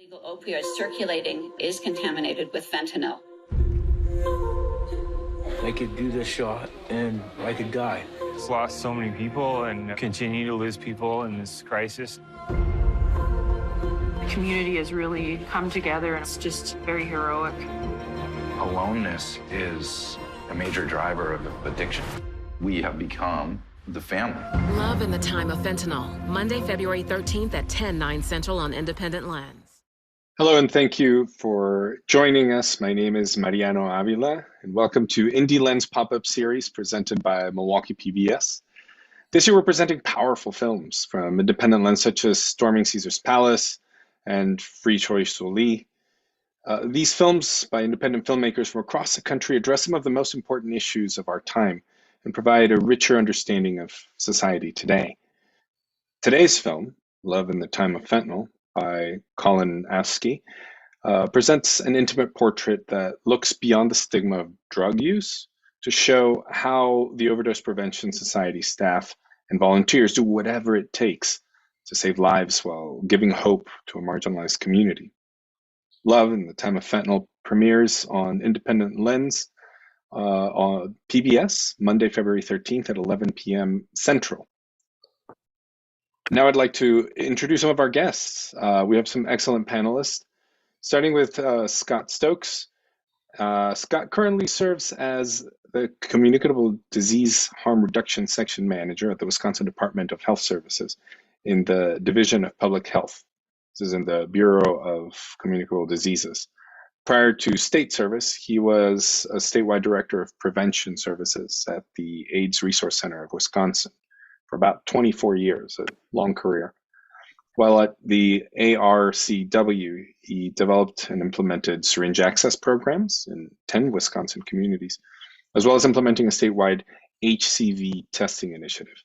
Illegal opioids circulating is contaminated with fentanyl. I could do this shot and I could die. It's lost so many people and continue to lose people in this crisis. The community has really come together and it's just very heroic. Aloneness is a major driver of addiction. We have become the family. Love in the Time of Fentanyl, Monday, February 13th at 10/9 Central on Independent Lens. Hello, and thank you for joining us. My name is Mariano Avila, and welcome to Indie Lens pop-up series presented by Milwaukee PBS. This year, we're presenting powerful films from Independent Lens, such as Storming Caesar's Palace and Free Choi Sool-Lee. These films by independent filmmakers from across the country address some of the most important issues of our time and provide a richer understanding of society today. Today's film, Love in the Time of Fentanyl, by Colin Askey, presents an intimate portrait that looks beyond the stigma of drug use to show how the Overdose Prevention Society staff and volunteers do whatever it takes to save lives while giving hope to a marginalized community. Love in the Time of Fentanyl premieres on Independent Lens on PBS, Monday, February 13th at 11 p.m. Central. Now I'd like to introduce some of our guests. We have some excellent panelists, starting with Scott Stokes. Scott currently serves as the Communicable Disease Harm Reduction Section Manager at the Wisconsin Department of Health Services in the Division of Public Health. This is in the Bureau of Communicable Diseases. Prior to state service, he was a statewide director of prevention services at the AIDS Resource Center of Wisconsin for about 24 years, a long career. While at the ARCW, he developed and implemented syringe access programs in 10 Wisconsin communities, as well as implementing a statewide HCV testing initiative.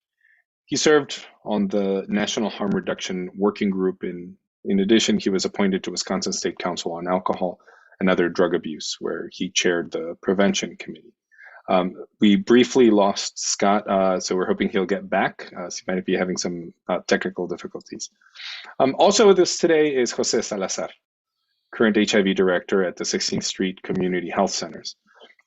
He served on the National Harm Reduction Working Group. In addition, he was appointed to Wisconsin State Council on Alcohol and Other Drug Abuse, where he chaired the Prevention Committee. We briefly lost Scott, so we're hoping he'll get back. So he might be having some technical difficulties. Also with us today is Jose Salazar, current HIV director at the 16th Street Community Health Centers.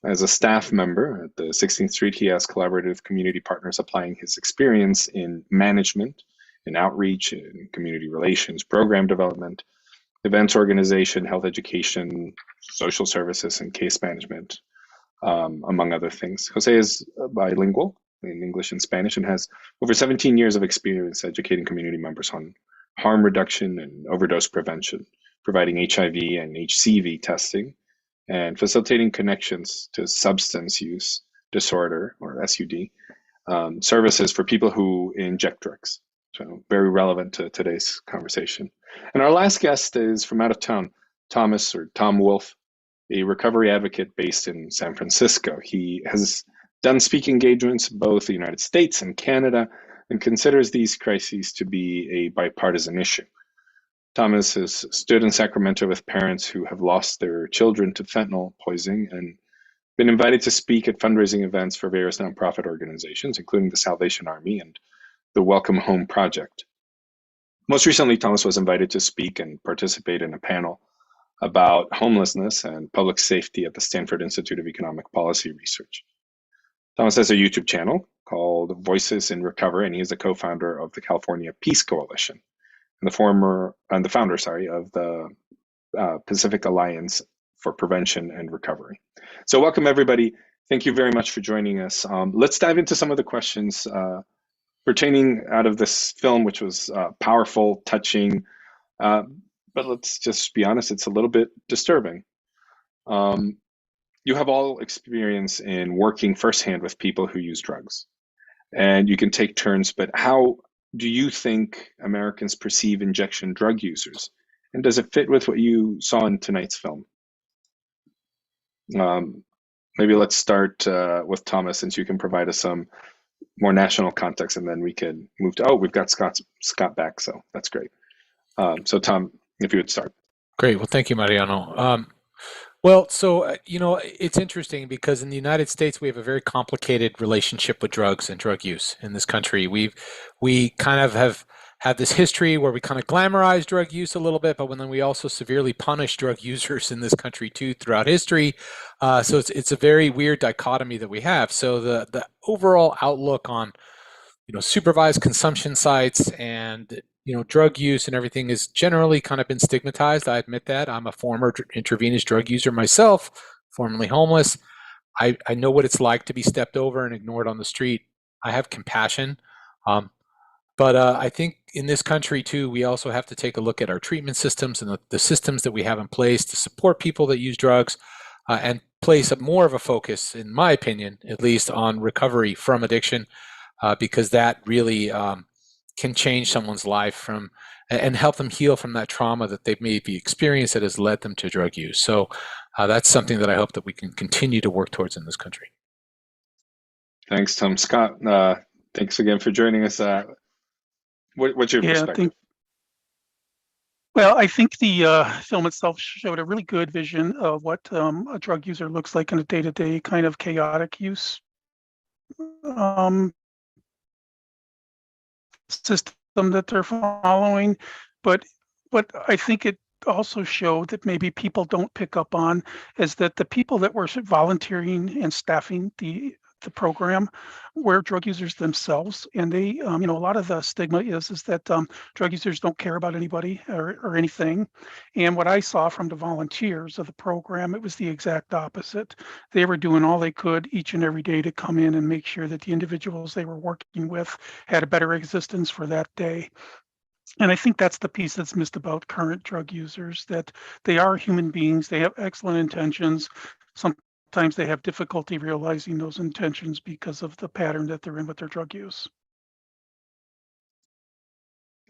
As a staff member at the 16th Street, he has collaborated with community partners, applying his experience in management, in outreach, in community relations, program development, events organization, health education, social services, and case management, among other things. Jose is bilingual in English and Spanish and has over 17 years of experience educating community members on harm reduction and overdose prevention, providing HIV and HCV testing, and facilitating connections to substance use disorder, or SUD, services for people who inject drugs. So very relevant to today's conversation. And our last guest is from out of town, Thomas, or Tom Wolf, a recovery advocate based in San Francisco. He has done speaking engagements both the United States and Canada and considers these crises to be a bipartisan issue. Thomas has stood in Sacramento with parents who have lost their children to fentanyl poisoning and been invited to speak at fundraising events for various nonprofit organizations, including the Salvation Army and the Welcome Home Project. Most recently, Thomas was invited to speak and participate in a panel about homelessness and public safety at the Stanford Institute of Economic Policy Research. Thomas has a YouTube channel called Voices in Recovery, and he is the co-founder of the California Peace Coalition and the founder of the Pacific Alliance for Prevention and Recovery. So welcome, everybody. Thank you very much for joining us. Let's dive into some of the questions pertaining out of this film, which was powerful, touching, but let's just be honest, it's a little bit disturbing. You have all experience in working firsthand with people who use drugs, and you can take turns, but how do you think Americans perceive injection drug users? And does it fit with what you saw in tonight's film? Maybe let's start with Thomas, since you can provide us some more national context, and then we could move to, we've got Scott back, so that's great. So Tom, if you would start. Great. Well, thank you, Mariano. It's interesting because in the United States, we have a very complicated relationship with drugs and drug use in this country. We kind of have have this history where we kind of glamorize drug use a little bit, but then we also severely punish drug users in this country too throughout history. So it's a very weird dichotomy that we have. So the overall outlook on supervised consumption sites and drug use and everything is generally kind of been stigmatized. I admit that. I'm a former intravenous drug user myself, formerly homeless. I know what it's like to be stepped over and ignored on the street. I have compassion. But I think in this country too, we also have to take a look at our treatment systems and the systems that we have in place to support people that use drugs, and place more of a focus, in my opinion, at least, on recovery from addiction, because that really can change someone's life and help them heal from that trauma that they've maybe experienced that has led them to drug use. So that's something that I hope that we can continue to work towards in this country. Thanks, Tom. Scott, thanks again for joining us. What's your perspective? I think the film itself showed a really good vision of what a drug user looks like in a day-to-day kind of chaotic use system that they're following. But I think it also showed that maybe people don't pick up on is that the people that were volunteering and staffing the program were drug users themselves, and they a lot of the stigma is that drug users don't care about anybody or anything. And what I saw from the volunteers of the program, it was the exact opposite. They were doing all they could each and every day to come in and make sure that the individuals they were working with had a better existence for that day. And I think that's the piece that's missed about current drug users, that they are human beings, they have excellent intentions. Sometimes they have difficulty realizing those intentions because of the pattern that they're in with their drug use.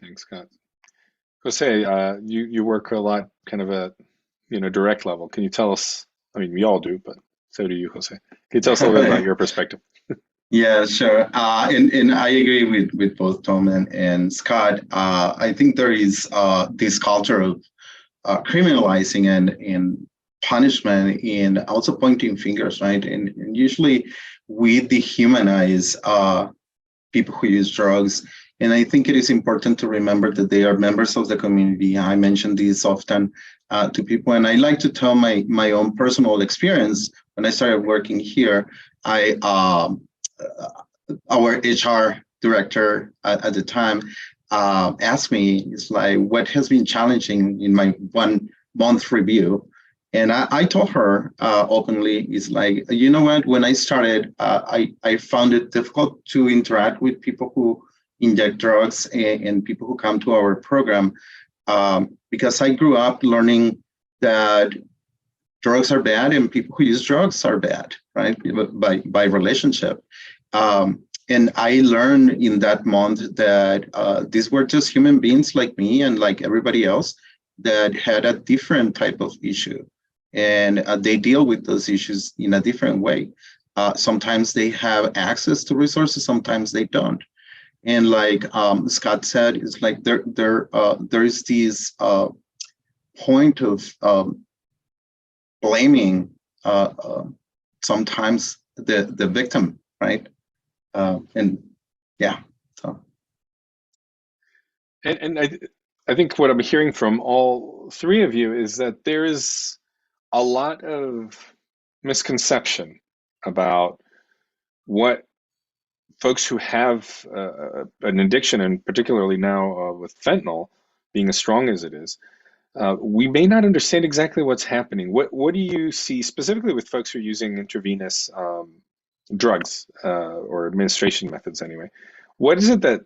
Thanks, Scott. Jose, you work a lot kind of at direct level. Can you tell us, I mean, we all do, but so do you, Jose. Can you tell us a little bit about your perspective? Yeah, sure. And I agree with both Tom and Scott. I think there is this culture of criminalizing and punishment and also pointing fingers, right? And usually we dehumanize people who use drugs. And I think it is important to remember that they are members of the community. I mention this often to people, and I like to tell my own personal experience. When I started working here, our HR director at the time asked me, it's like, what has been challenging in my 1 month review? And I told her openly, it's like, you know what, when I started, I found it difficult to interact with people who inject drugs and people who come to our program, because I grew up learning that drugs are bad and people who use drugs are bad, right? By relationship. And I learned in that month that these were just human beings like me and like everybody else that had a different type of issue. And they deal with those issues in a different way. Sometimes they have access to resources, sometimes they don't. And like Scott said, it's like there is this point of blaming sometimes the victim, right? And yeah, so. And I think what I'm hearing from all three of you is that there is a lot of misconception about what folks who have an addiction, and particularly now with fentanyl being as strong as it is, we may not understand exactly what's happening. What do you see specifically with folks who are using intravenous drugs or administration methods anyway? What is it that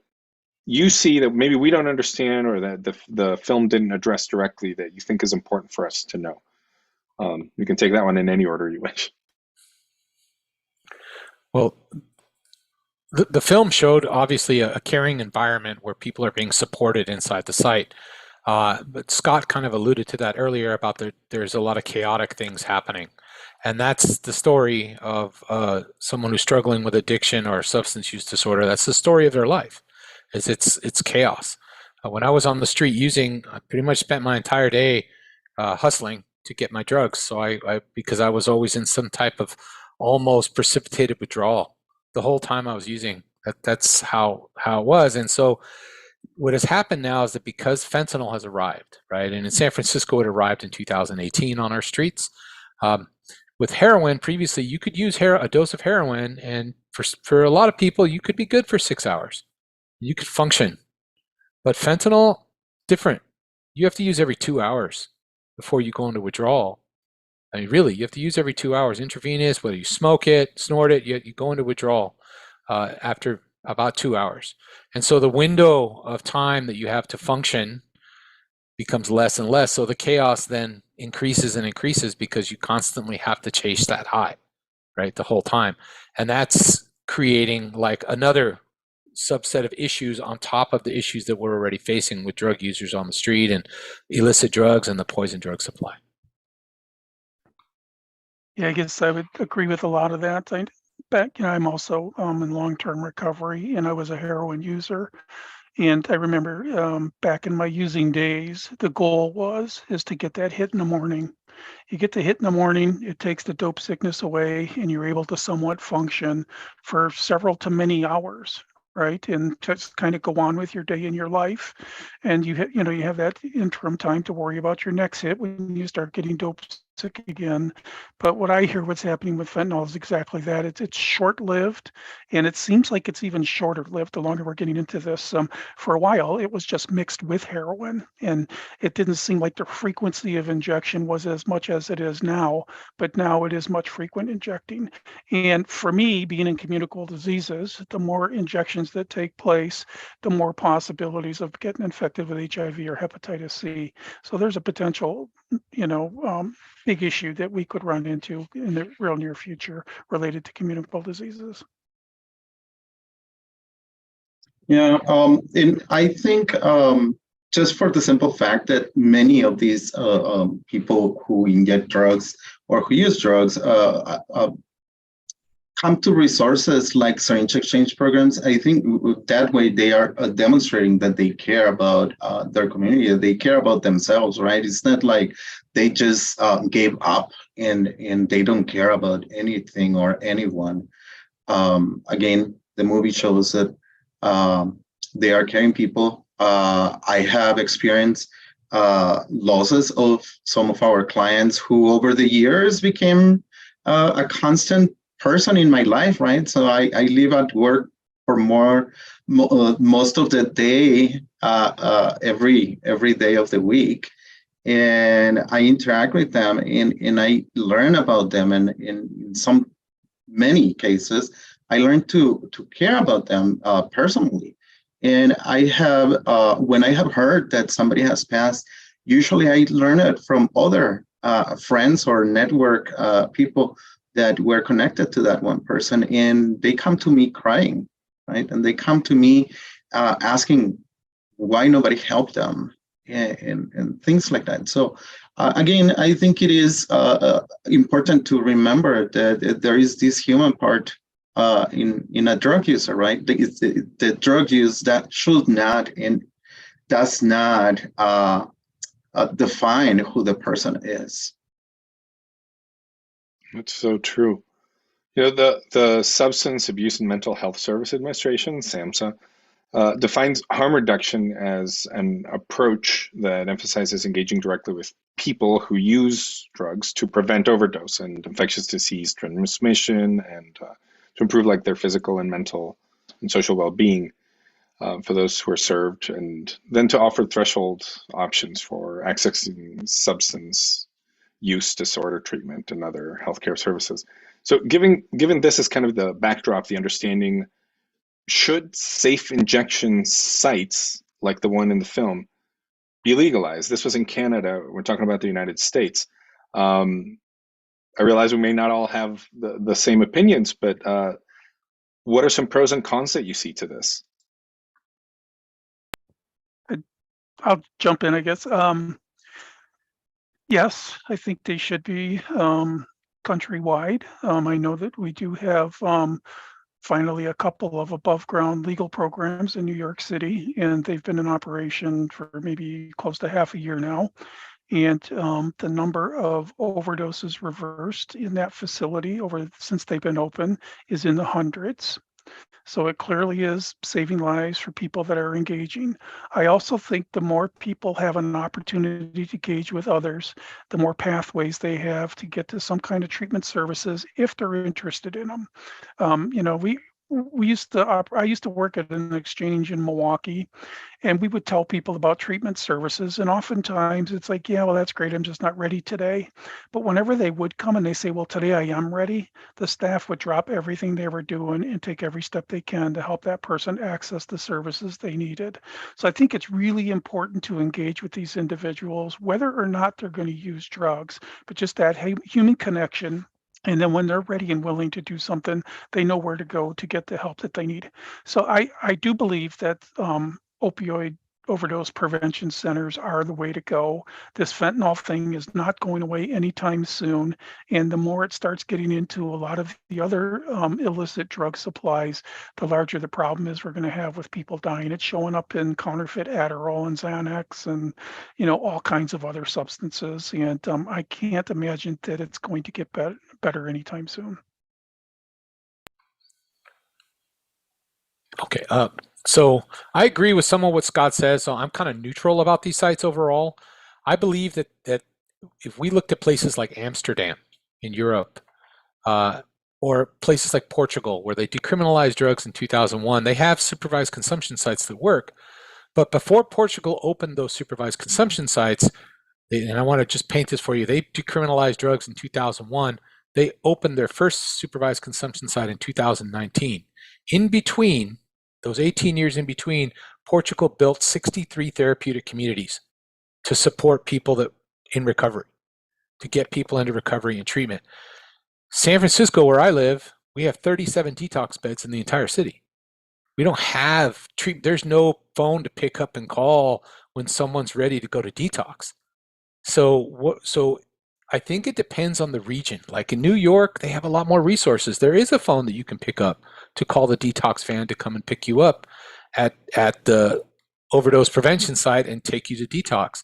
you see that maybe we don't understand, or that the film didn't address directly, that you think is important for us to know? You can take that one in any order you wish. Well, the film showed obviously a caring environment where people are being supported inside the site. But Scott kind of alluded to that earlier about there's a lot of chaotic things happening. And that's the story of someone who's struggling with addiction or substance use disorder. That's the story of their life. It's chaos. When I was on the street using, I pretty much spent my entire day hustling to get my drugs. So because I was always in some type of almost precipitated withdrawal the whole time I was using. That's how it was. And so what has happened now is that because fentanyl has arrived, right, and in San Francisco it arrived in 2018 on our streets. With heroin, previously you could use a dose of heroin, and for a lot of people, you could be good for 6 hours. You could function. But fentanyl, different. You have to use every 2 hours before you go into withdrawal. I mean, really, you have to use every 2 hours intravenous, whether you smoke it, snort it, you go into withdrawal after about 2 hours. And so the window of time that you have to function becomes less and less. So the chaos then increases and increases because you constantly have to chase that high, right, the whole time. And that's creating like another subset of issues on top of the issues that we're already facing with drug users on the street and illicit drugs and the poison drug supply. Yeah, I guess I would agree with a lot of that. I'm also in long-term recovery, and I was a heroin user. And I remember back in my using days, the goal is to get that hit in the morning. You get the hit in the morning, it takes the dope sickness away, and you're able to somewhat function for several to many hours, right? And just kind of go on with your day in your life. And you have that interim time to worry about your next hit when you start getting dope sick again. But what I hear what's happening with fentanyl is exactly that. It's short-lived, and it seems like it's even shorter-lived the longer we're getting into this. For a while, it was just mixed with heroin, and it didn't seem like the frequency of injection was as much as it is now, but now it is much frequent injecting. And for me, being in communicable diseases, the more injections that take place, the more possibilities of getting infected with HIV or hepatitis C. So there's a potential, big issue that we could run into in the real near future related to communicable diseases. Yeah, and I think just for the simple fact that many of these people who inject drugs or who use drugs come to resources like syringe exchange programs. I think that way they are demonstrating that they care about their community, they care about themselves, right? It's not like they just gave up and they don't care about anything or anyone. Again, the movie shows that they are caring people. I have experienced losses of some of our clients who over the years became a constant person in my life, right? So I live at work for most of the day, every day of the week. And I interact with them and I learn about them. And in many cases, I learned to care about them personally. And I have, when I have heard that somebody has passed, usually I learn it from other friends or network people that were connected to that one person, and they come to me crying, right? And they come to me asking why nobody helped them and things like that. So again, I think it is important to remember that there is this human part in a drug user, right? The drug use that should not and does not define who the person is. That's so true. The Substance Abuse and Mental Health Service Administration, SAMHSA, defines harm reduction as an approach that emphasizes engaging directly with people who use drugs to prevent overdose and infectious disease transmission and to improve like their physical and mental and social well-being for those who are served, and then to offer threshold options for accessing substance use disorder treatment and other healthcare services. So given this as kind of the backdrop, the understanding, should safe injection sites like the one in the film be legalized? This was in Canada. We're talking about the United States. I realize we may not all have the same opinions, but what are some pros and cons that you see to this? I'll jump in, I guess. Yes, I think they should be countrywide. I know that we do have finally a couple of above ground legal programs in New York City, and they've been in operation for maybe close to half a year now. And the number of overdoses reversed in that facility since they've been open is in the hundreds. So it clearly is saving lives for people that are engaging. I also think the more people have an opportunity to engage with others, the more pathways they have to get to some kind of treatment services if they're interested in them. We used to I used to work at an exchange in Milwaukee, and we would tell people about treatment services, and oftentimes it's like, yeah, well, that's great, I'm just not ready today. But whenever they would come and they say, well, today I am ready, the staff would drop everything they were doing and take every step they can to help that person access the services they needed. So I think it's really important to engage with these individuals, whether or not they're going to use drugs, but just that human connection. And then when they're ready and willing to do something, they know where to go to get the help that they need. So I do believe that opioid overdose prevention centers are the way to go. This fentanyl thing is not going away anytime soon. And the more it starts getting into a lot of the other illicit drug supplies, the larger the problem is we're going to have with people dying. It's showing up in counterfeit Adderall and Xanax and, all kinds of other substances. And I can't imagine that it's going to get better anytime soon. Okay. So I agree with some of what Scott says. So I'm kind of neutral about these sites overall. I believe that if we looked at places like Amsterdam in Europe, or places like Portugal, where they decriminalized drugs in 2001, they have supervised consumption sites that work. But before Portugal opened those supervised consumption sites, and I want to just paint this for you, they decriminalized drugs in 2001. They opened their first supervised consumption site in 2019. In between, those 18 years in between, Portugal built 63 therapeutic communities to support people that in recovery, to get people into recovery and treatment. San Francisco, where I live, we have 37 detox beds in the entire city. We don't have treatment. There's no phone to pick up and call when someone's ready to go to detox. So I think it depends on the region. Like in New York, they have a lot more resources. There is a phone that you can pick up to call the detox van to come and pick you up at the overdose prevention site and take you to detox.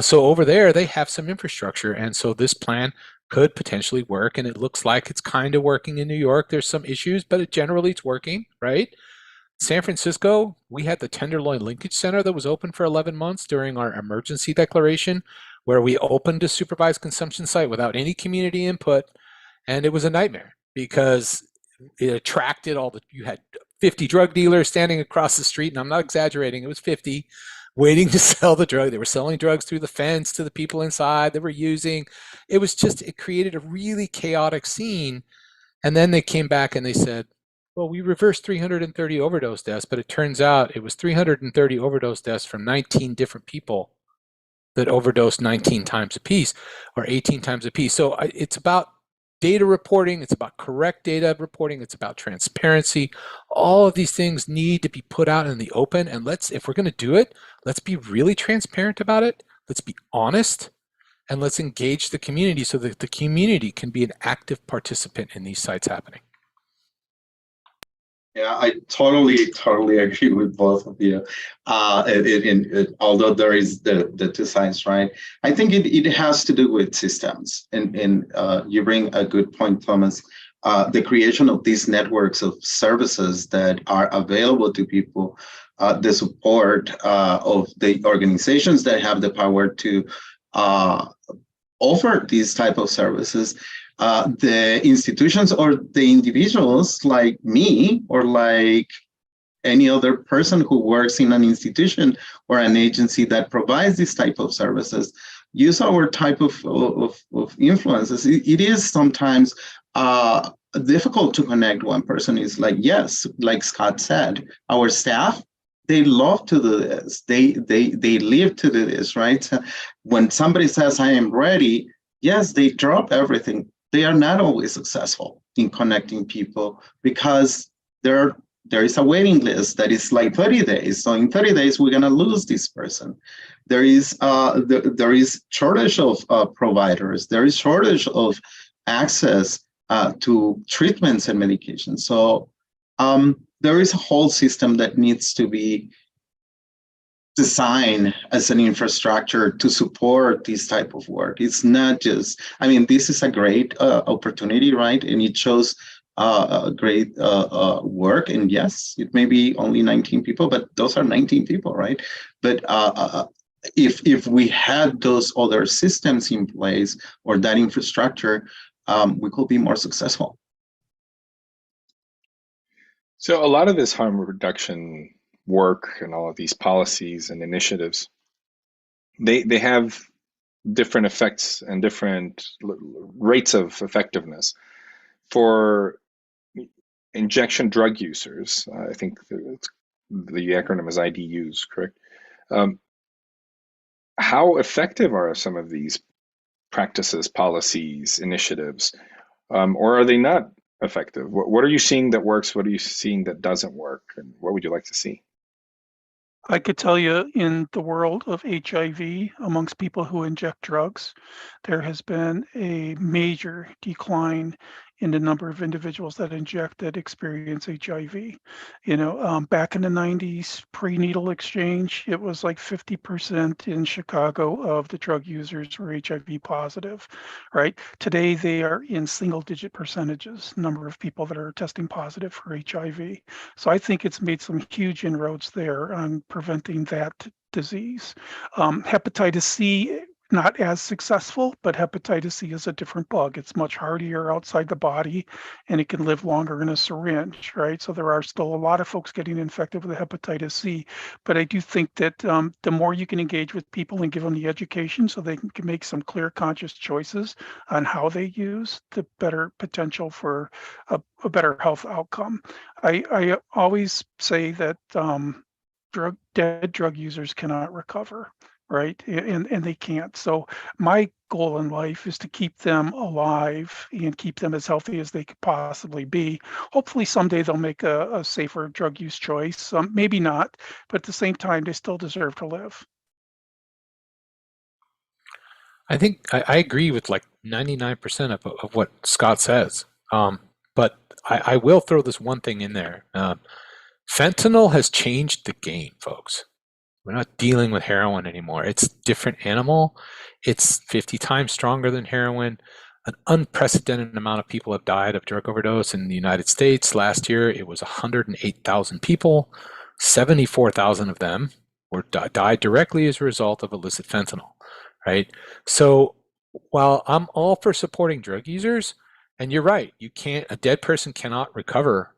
So over there, they have some infrastructure, and so this plan could potentially work. And it looks like it's kind of working in New York. There's some issues, but generally it's working, right? San Francisco, we had the Tenderloin Linkage Center that was open for 11 months during our emergency declaration, where we opened a supervised consumption site without any community input. And it was a nightmare because it attracted you had 50 drug dealers standing across the street, and I'm not exaggerating, it was 50, waiting to sell the drug. They were selling drugs through the fence to the people inside they were using. It created a really chaotic scene. And then they came back and they said, well, we reversed 330 overdose deaths, but it turns out it was 330 overdose deaths from 19 different people that overdosed 19 times apiece or 18 times apiece. So it's about data reporting. It's about correct data reporting. It's about transparency. All of these things need to be put out in the open. And if we're going to do it, let's be really transparent about it. Let's be honest. And let's engage the community so that the community can be an active participant in these sites happening. Yeah, I totally agree with both of you. Although there is the two sides, right? I think it has to do with systems. And you bring a good point, Thomas. The creation of these networks of services that are available to people, the support of the organizations that have the power to offer these type of services, the institutions or the individuals like me or like any other person who works in an institution or an agency that provides this type of services use our type of influences. It is sometimes difficult to connect. One person is like, yes, like Scott said, our staff, they love to do this. They live to do this, right? When somebody says, I am ready, yes, they drop everything. They are not always successful in connecting people because there is a waiting list that is like 30 days. So in 30 days, we're going to lose this person. There is shortage of providers. There is shortage of access to treatments and medications. So there is a whole system that needs to be designed as an infrastructure to support this type of work. It's not just, this is a great opportunity, right? And it shows great work. And yes, it may be only 19 people, but those are 19 people, right? But if we had those other systems in place or that infrastructure, we could be more successful. So a lot of this harm reduction work and all of these policies and initiatives, they have different effects and different rates of effectiveness. For injection drug users, I think the acronym is IDUs, correct? Um, how effective are some of these practices, policies, initiatives, or are they not effective? What are you seeing that works? What are you seeing that doesn't work? And what would you like to see? I could tell you in the world of HIV, amongst people who inject drugs, there has been a major decline in the number of individuals that inject that experience HIV. Back in the 90s, prenatal exchange, it was like 50% in Chicago of the drug users were HIV positive, right? Today, they are in single digit percentages, number of people that are testing positive for HIV. So I think it's made some huge inroads there on preventing that disease. Hepatitis C, not as successful, but hepatitis C is a different bug. It's much hardier outside the body and it can live longer in a syringe, right? So there are still a lot of folks getting infected with hepatitis C. But I do think that the more you can engage with people and give them the education so they can make some clear, conscious choices on how they use, the better potential for a better health outcome. I always say that dead drug users cannot recover, right? And they can't. So my goal in life is to keep them alive and keep them as healthy as they could possibly be. Hopefully someday they'll make a safer drug use choice. Maybe not, but at the same time, they still deserve to live. I think I agree with like 99% of what Scott says. But I will throw this one thing in there. Fentanyl has changed the game, folks. We're not dealing with heroin anymore. It's a different animal. It's 50 times stronger than heroin. An unprecedented amount of people have died of drug overdose in the United States. Last year, it was 108,000 people. 74,000 of them died directly as a result of illicit fentanyl, right? So while I'm all for supporting drug users, and you're right, a dead person cannot recover.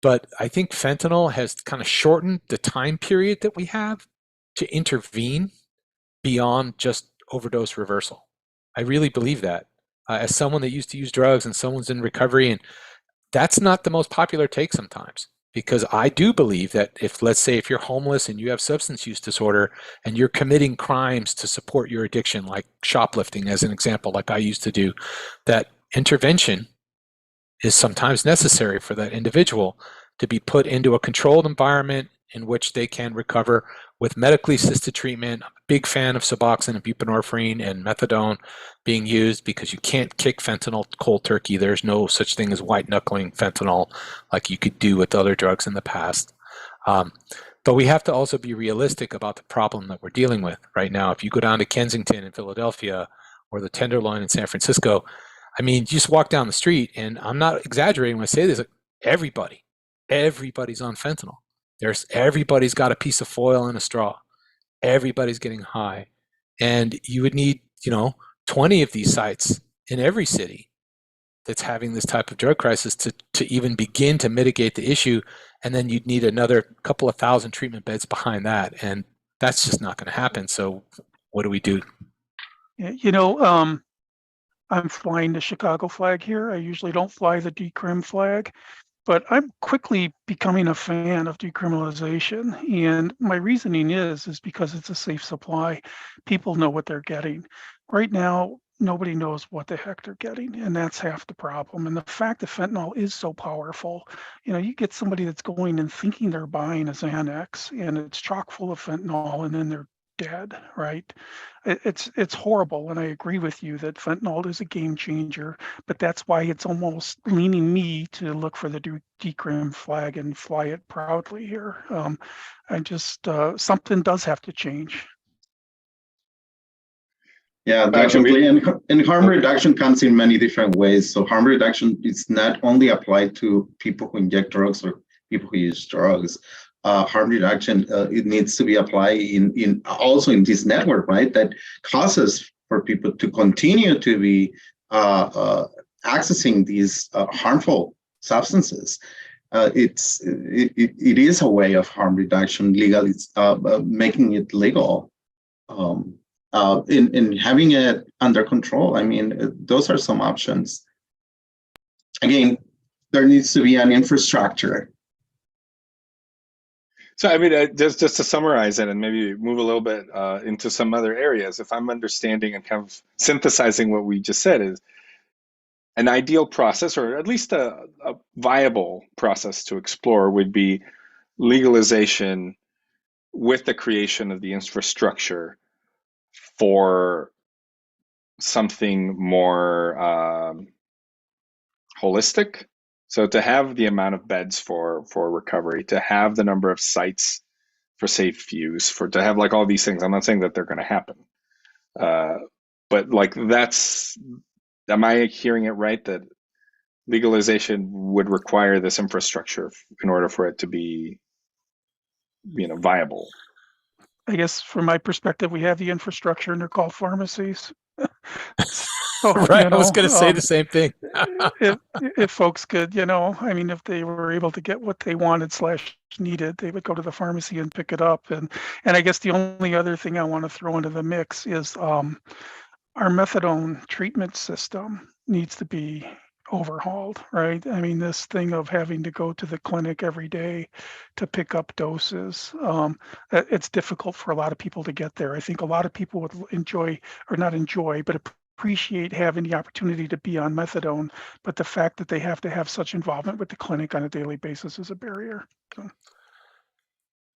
But I think fentanyl has kind of shortened the time period that we have to intervene beyond just overdose reversal. I really believe that. As someone that used to use drugs and someone's in recovery, and that's not the most popular take sometimes, because I do believe that if, let's say, if you're homeless and you have substance use disorder and you're committing crimes to support your addiction, like shoplifting as an example, like I used to do, that intervention is sometimes necessary for that individual to be put into a controlled environment in which they can recover with medically assisted treatment. I'm a big fan of Suboxone and buprenorphine and methadone being used because you can't kick fentanyl cold turkey. There's no such thing as white knuckling fentanyl like you could do with other drugs in the past. But we have to also be realistic about the problem that we're dealing with right now. If you go down to Kensington in Philadelphia or the Tenderloin in San Francisco, I mean, you just walk down the street, and I'm not exaggerating when I say this. Everybody's on fentanyl. Everybody's got a piece of foil and a straw. Everybody's getting high, and you would need, 20 of these sites in every city that's having this type of drug crisis to even begin to mitigate the issue. And then you'd need another couple of thousand treatment beds behind that, and that's just not going to happen. So, what do we do? I'm flying the Chicago flag here. I usually don't fly the decrim flag, but I'm quickly becoming a fan of decriminalization. And my reasoning is because it's a safe supply. People know what they're getting. Right now, nobody knows what the heck they're getting, and that's half the problem. And the fact that fentanyl is so powerful, you get somebody that's going and thinking they're buying a Xanax, and it's chock full of fentanyl, and then they're dead, right? It's horrible, and I agree with you that fentanyl is a game changer, but that's why it's almost leaning me to look for the decrim flag and fly it proudly here. I just something does have to change. Yeah, Actually, definitely. And harm reduction comes in many different ways. So harm reduction is not only applied to people who inject drugs or people who use drugs. Harm reduction, it needs to be applied in also in this network, right? That causes for people to continue to be accessing these harmful substances. It is a way of harm reduction, legal. It's making it legal. In having it under control. I mean, those are some options. Again, there needs to be an infrastructure. so I mean, just to summarize it and maybe move a little bit into some other areas, if I'm understanding and kind of synthesizing what we just said, is an ideal process, or at least a viable process to explore, would be legalization with the creation of the infrastructure for something more holistic. So to have the amount of beds for recovery, to have the number of sites for safe use, for to have like all these things. I'm not saying that they're going to happen, but like that's. Am I hearing it right that legalization would require this infrastructure in order for it to be, viable? I guess from my perspective, we have the infrastructure and they're called pharmacies. So, Right. I was going to say the same thing. if folks could, I mean, if they were able to get what they wanted slash needed, they would go to the pharmacy and pick it up. And I guess the only other thing I want to throw into the mix is our methadone treatment system needs to be overhauled, right? I mean, this thing of having to go to the clinic every day to pick up doses, it's difficult for a lot of people to get there. I think a lot of people would enjoy, or not enjoy, but appreciate having the opportunity to be on methadone, but the fact that they have to have such involvement with the clinic on a daily basis is a barrier.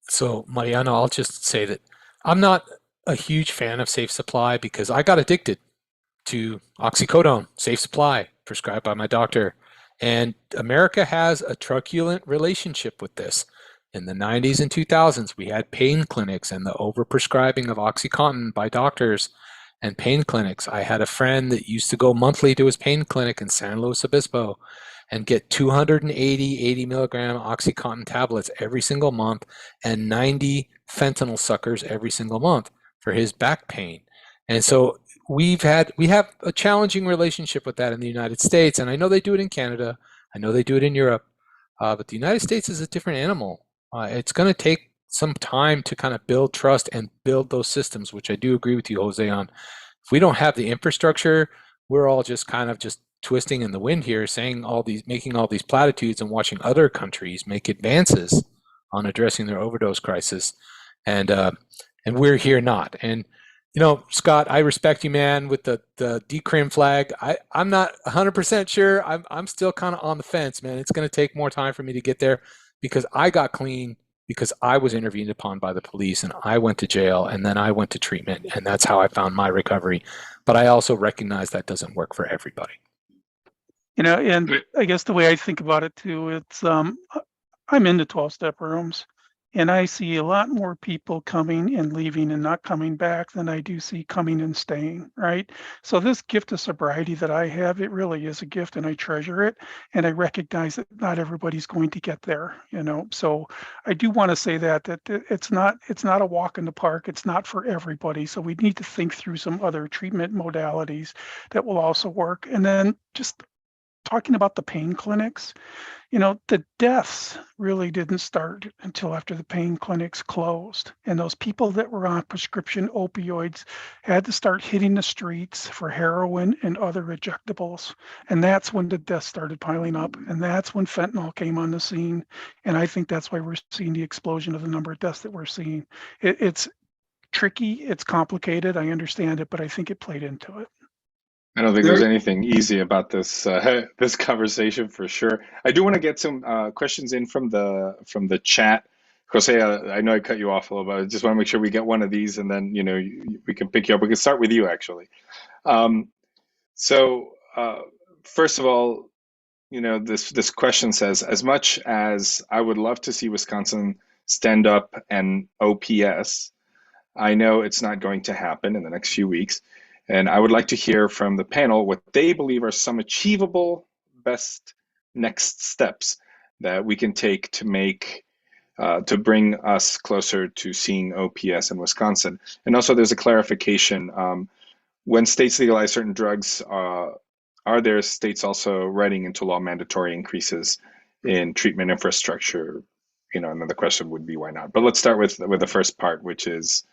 So, Mariano, I'll just say that I'm not a huge fan of Safe Supply because I got addicted to oxycodone, Safe Supply, prescribed by my doctor. And America has a truculent relationship with this. In the 90s and 2000s, we had pain clinics and the overprescribing of OxyContin by doctors and pain clinics. I had a friend that used to go monthly to his pain clinic in San Luis Obispo and get 280 80 milligram OxyContin tablets every single month and 90 fentanyl suckers every single month for his back pain. And so we have a challenging relationship with that in the United States, and I know they do it in Canada. I know they do it in Europe, but the United States is a different animal. It's going to take some time to kind of build trust and build those systems, which I do agree with you, Jose, on. If we don't have the infrastructure, we're all just kind of just twisting in the wind here, making all these platitudes and watching other countries make advances on addressing their overdose crisis, and we're here not. And Scott, I respect you, man, with the decrim flag. I'm not 100% sure. I'm still kind of on the fence, man. It's going to take more time for me to get there because I got clean because I was intervened upon by the police and I went to jail and then I went to treatment and that's how I found my recovery. But I also recognize that doesn't work for everybody. And I guess the way I think about it too, it's I'm into 12-step rooms and I see a lot more people coming and leaving and not coming back than I do see coming and staying, right? So this gift of sobriety that I have, it really is a gift and I treasure it. And I recognize that not everybody's going to get there, So I do want to say that it's not a walk in the park. It's not for everybody. So we need to think through some other treatment modalities that will also work. And then just talking about the pain clinics, the deaths really didn't start until after the pain clinics closed. And those people that were on prescription opioids had to start hitting the streets for heroin and other injectables. And that's when the deaths started piling up. And that's when fentanyl came on the scene. And I think that's why we're seeing the explosion of the number of deaths that we're seeing. It's tricky, it's complicated, I understand it, but I think it played into it. I don't think there's anything easy about this this conversation for sure. I do want to get some questions in from the chat. Jose, I know I cut you off a little bit. I just want to make sure we get one of these, and then we can pick you up. We can start with you actually. So first of all, this question says, as much as I would love to see Wisconsin stand up and OPS, I know it's not going to happen in the next few weeks. And I would like to hear from the panel what they believe are some achievable best next steps that we can take to bring us closer to seeing OPS in Wisconsin. And also there's a clarification. When states legalize certain drugs, are there states also writing into law mandatory increases in treatment infrastructure? And then the question would be why not? But let's start with the first part, which is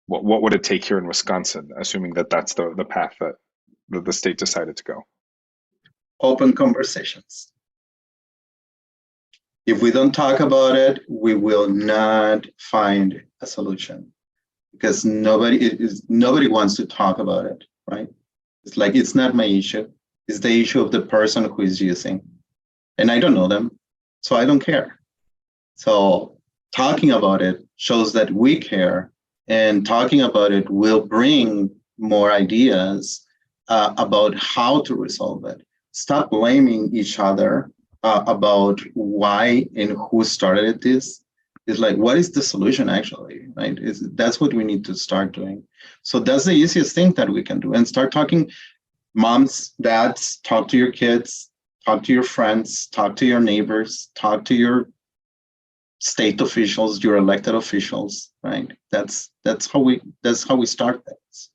what would it take here in Wisconsin, assuming that that's the path that the state decided to go? Open conversations. If we don't talk about it, we will not find a solution, because nobody wants to talk about it, right? It's like, it's not my issue. It's the issue of the person who is using. And I don't know them, so I don't care. So talking about it shows that we care, and talking about it will bring more ideas about how to resolve it. Stop blaming each other about why and who started this. It's like, what is the solution actually, right? That's what we need to start doing. So that's the easiest thing that we can do, and start talking. Moms, dads, talk to your kids, talk to your friends, talk to your neighbors, talk to your state officials, your elected officials, right? That's how we start things.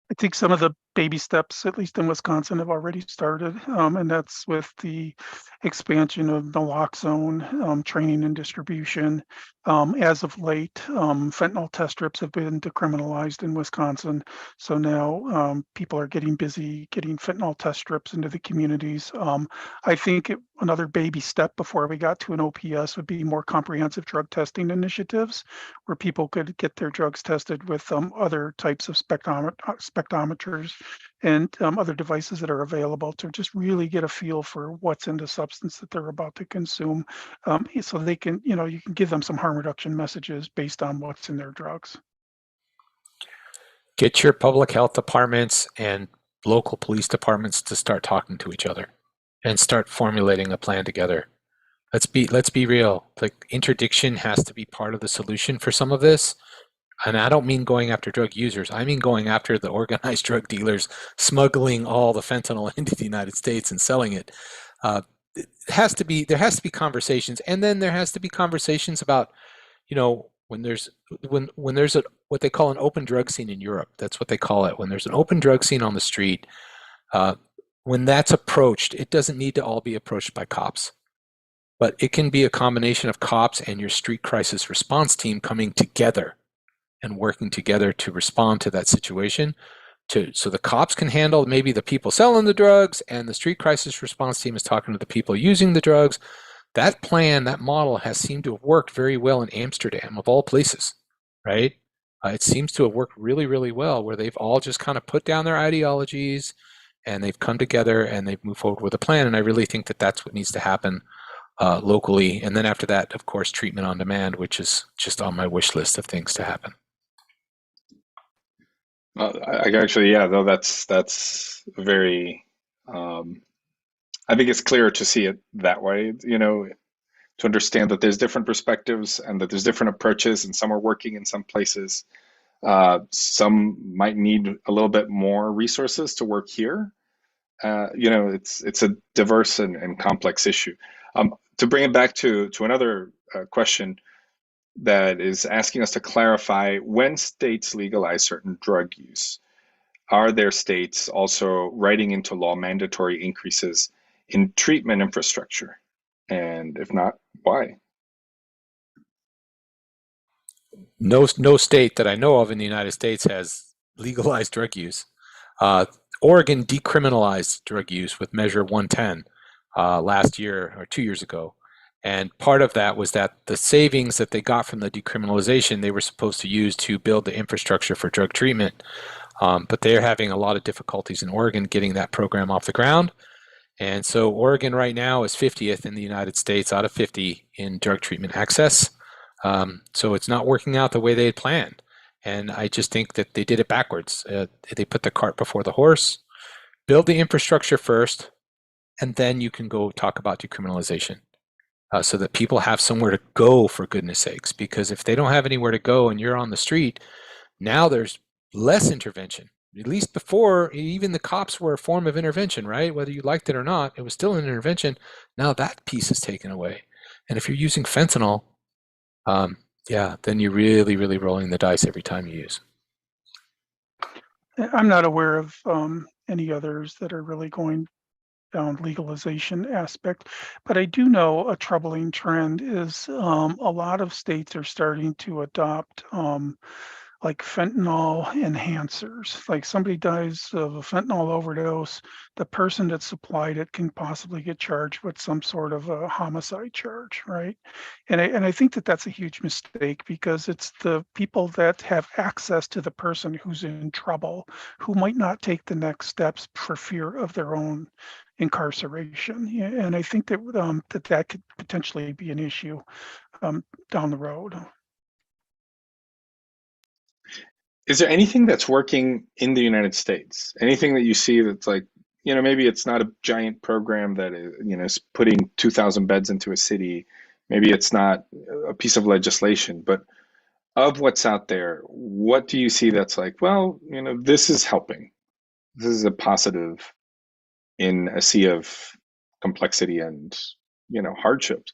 I think some of the baby steps, at least in Wisconsin, have already started, and that's with the expansion of naloxone training and distribution. As of late, fentanyl test strips have been decriminalized in Wisconsin, so now people are getting busy getting fentanyl test strips into the communities. I think another baby step before we got to an OPS would be more comprehensive drug testing initiatives, where people could get their drugs tested with other types of spectrometers and other devices that are available, to just really get a feel for what's in the substance that they're about to consume, so they can, you can give them some harm reduction messages based on what's in their drugs. Get your public health departments and local police departments to start talking to each other and start formulating a plan together. Let's be real. Like, interdiction has to be part of the solution for some of this. And I don't mean going after drug users. I mean going after the organized drug dealers smuggling all the fentanyl into the United States and selling it. There has to be conversations, and then there has to be conversations about, when there's what they call an open drug scene in Europe. That's what they call it. When there's an open drug scene on the street, when that's approached, it doesn't need to all be approached by cops, but it can be a combination of cops and your street crisis response team coming together and working together to respond to that situation, so the cops can handle maybe the people selling the drugs, and the street crisis response team is talking to the people using the drugs. That plan, that model, has seemed to have worked very well in Amsterdam, of all places, right? It seems to have worked really, really well, where they've all just kind of put down their ideologies and they've come together and they've moved forward with a plan. And I really think that that's what needs to happen locally. And then after that, of course, treatment on demand, which is just on my wish list of things to happen. I actually, yeah, though that's very. I think it's clearer to see it that way, to understand that there's different perspectives and that there's different approaches, and some are working in some places. Some might need a little bit more resources to work here. It's a diverse and complex issue. To bring it back to another question that is asking us to clarify, when states legalize certain drug use, are there states also writing into law mandatory increases in treatment infrastructure? And if not, why? No state that I know of in the United States has legalized drug use. Oregon decriminalized drug use with Measure 110 last year or 2 years ago. And part of that was that the savings that they got from the decriminalization, they were supposed to use to build the infrastructure for drug treatment. But they're having a lot of difficulties in Oregon getting that program off the ground. And so Oregon right now is 50th in the United States out of 50 in drug treatment access. So it's not working out the way they had planned. And I just think that they did it backwards. They put the cart before the horse. Build the infrastructure first, and then you can go talk about decriminalization. So that people have somewhere to go, for goodness sakes. Because if they don't have anywhere to go and you're on the street, now there's less intervention. At least before, even the cops were a form of intervention, right? Whether you liked it or not, it was still an intervention. Now that piece is taken away. And if you're using fentanyl, yeah, then you're really, really rolling the dice every time you use. I'm not aware of any others that are really going down legalization aspect, but I do know a troubling trend is a lot of states are starting to adopt like fentanyl enhancers. Like somebody dies of a fentanyl overdose, the person that supplied it can possibly get charged with some sort of a homicide charge, right? And I think that that's a huge mistake because it's the people that have access to the person who's in trouble who might not take the next steps for fear of their own incarceration. And I think that that could potentially be an issue down the road. Is there anything that's working in the United States? Anything that you see that's like, maybe it's not a giant program that is putting 2,000 beds into a city. Maybe it's not a piece of legislation, but of what's out there, what do you see that's like, well, this is helping. This is a positive in a sea of complexity and, hardships.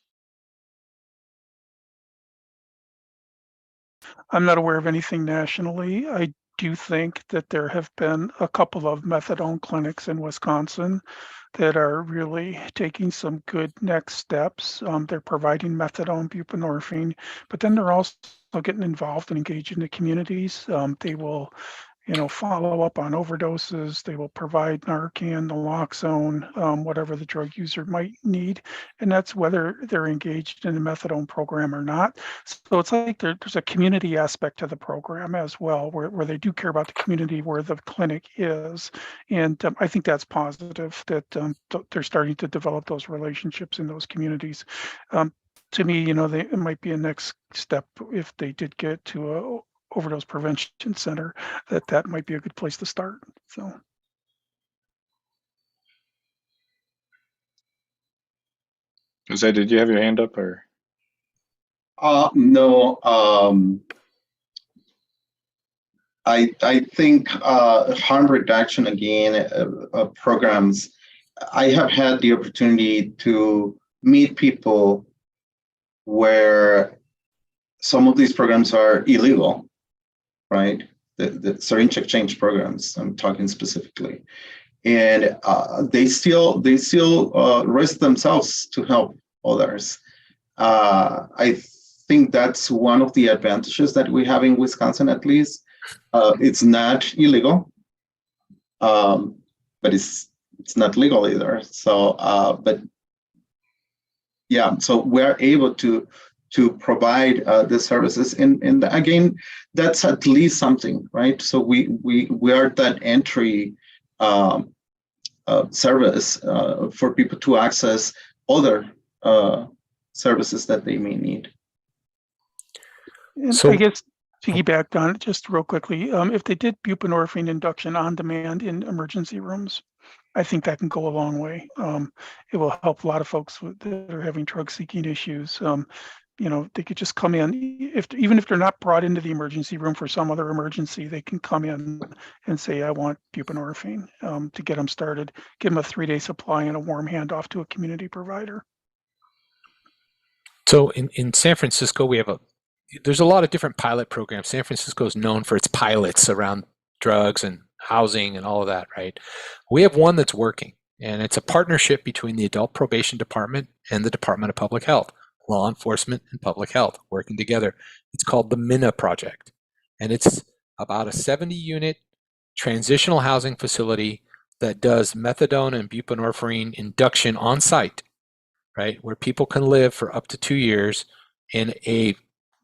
I'm not aware of anything nationally. I do think that there have been a couple of methadone clinics in Wisconsin that are really taking some good next steps. They're providing methadone, buprenorphine, but then they're also getting involved and engaged in the communities. They will follow up on overdoses. They will provide Narcan, naloxone, whatever the drug user might need, and that's whether they're engaged in a methadone program or not. So it's like there's a community aspect to the program as well, where they do care about the community where the clinic is, and I think that's positive that they're starting to develop those relationships in those communities. To me, it might be a next step if they did get to a overdose prevention center, that might be a good place to start. So Jose, did you have your hand up or? No. I think harm reduction again programs. I have had the opportunity to meet people where some of these programs are illegal, right? The syringe exchange programs, I'm talking specifically, and they still risk themselves to help others. I think that's one of the advantages that we have in Wisconsin, at least. It's not illegal, but it's not legal either. So, but yeah, so we're able to provide the services, and again, that's at least something, right? So we are that entry service for people to access other services that they may need. And So- I guess piggyback on it just real quickly, if they did buprenorphine induction on demand in emergency rooms, I think that can go a long way. It will help a lot of folks that are having drug seeking issues. They could just come in, even if they're not brought into the emergency room for some other emergency, they can come in and say, I want buprenorphine to get them started, give them a 3-day supply and a warm handoff to a community provider. So in San Francisco, there's a lot of different pilot programs. San Francisco is known for its pilots around drugs and housing and all of that, right? We have one that's working, and it's a partnership between the Adult Probation Department and the Department of Public Health, law enforcement and public health working together. It's called the MINA Project, and it's about a 70-unit transitional housing facility that does methadone and buprenorphine induction on site, right, where people can live for up to 2 years in a